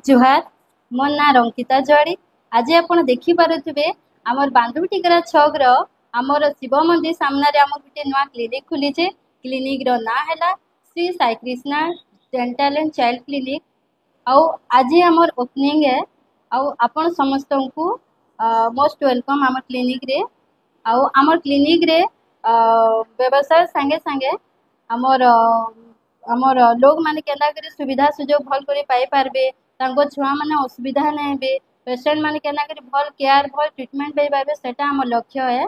जुहार मोर ना रंकिता जड़ी। आज आप देखिपे आमर बांधवी टिकरा छक आमर शिव मंदिर सामने आम गोटे नुआ क्लिनिक खुली। क्लिनिक रो ना है Shri Sai Krishna dental and child clinic. आज आमर ओपनिंग है। आपण समस्त को मोस्ट वेलकम आम क्लिनिक रे। आमर क्लिनिक रे व्यवसाय संगे संगे आमर आमर लोग माने केना करे सुविधा सुजोग भल करे पाई पारबे। तांको छुआ माने असुविधा नहीं बे। पेशेंट माने केना करे भल केयर भल ट्रीटमेंट पाई पारबे सेटा आम लक्ष्य है।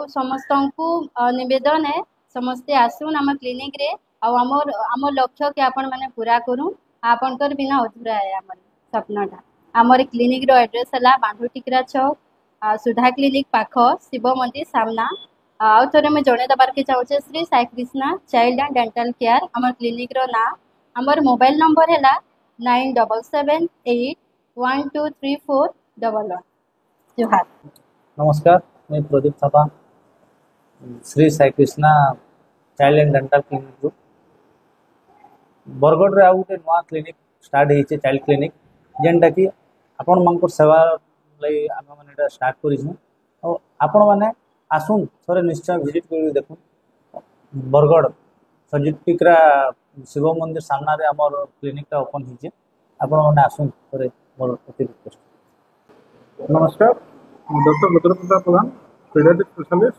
समस्त को निवेदन है समस्ते आसुन आम क्लिनिक रे। आमर लक्ष्य के आपण माने पूरा करूँ। आपणकर बिना अधूरा है आमर सपनाटा। आमर क्लिनिक रो एड्रेस है बांधु टिकरा छक सुधा क्लिनिक पाख शिव मंदिर सामना। आउ थे मुझे जन देवार के चाहूँचे Shri Sai Krishna child and dental care आमर क्लिनिक रो ना। आमर मोबाइल नंबर है 9778123411। जोहार। नमस्कार, मैं Pradeep Thapa Shri Sai Krishna child and dental clinic Bargarh रे आउ गोटे नुआ क्लिनिक स्टार्ट होइछे चाइल्ड क्लिनिक जेनटा कि आपण मानकर सेवा लई आम माने स्टार्ट करिछु। और आपण माने आसुन थोड़े निश्चय विजिट कर देखुन। बरगढ़ सजित टिकरा शिव मंदिर सामना रे आमर क्लिनिकटा ओपन होइछे। आपण माने आसुन थोड़े मोर अति रिक्वेस्ट। नमस्कार, डॉक्टर रुद्रप्रताप प्रधान पेडियाट्रिक स्पेशलिस्ट।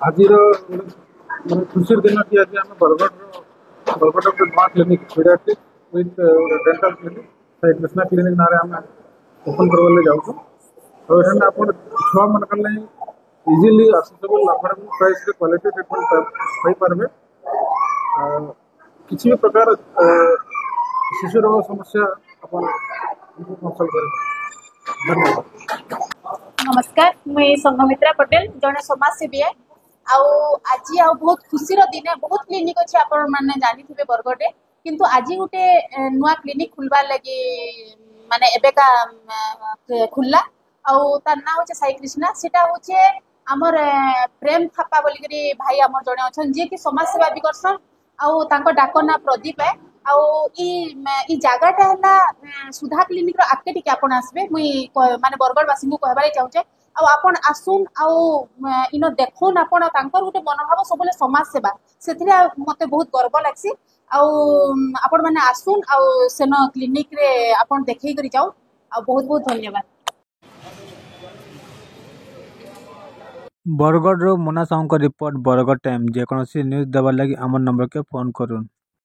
आज खुशी दिन कि आज आम बरगढ़ नुआ clinic paediatric with dental clinic Sai Krishna clinic ना आम ओपन करवाले जाऊँ। और आप छुआ मान इजिली आसेसेबल अफोर्डेबल प्राइस रे क्वालिटी ट्रीटमेंट पाई पारबे। किसी भी प्रकार शिशु रोग समस्या अपन कंसल्ट करें। धन्यवाद। नमस्कार, मुई संघमित्रा पटेल जड़े समाजसेवी है। आज बहुत खुशी दिन है। बहुत क्लिनिक अच्छे आपण मैंने जानी थे बरगढ़ किंतु आज गोटे नुआ क्लिनिक खुलबार लगी माने एबेका खुलला। तार ना होचे साई कृष्णा। सेटा होचे आमर प्रेम थापा बोलिकरी भाई आमर जड़े अच्छा जी कि समाज सेवा भी करसन। तांको डाक ना प्रदीप है। ई जगहटा है सुधा क्लिनिक आगे टिके आपण आसबे। मुई माने बरगढ़वासी को कहबार चाहूचे आपण आसुन इन देखुन आपण तांकर गोटे मनोभाव सब समाज सेवा से मते बहुत गर्व लागसी। आपण माने आसुन सेन क्लिनिक रे आपण देखै करी जाऊ। बहुत बहुत धन्यवाद। बरगढ़ मोना साहू रिपोर्ट बरगढ़ टाइम जेकोसी न्यूज देवार लगी आम नंबर के फोन करूँ।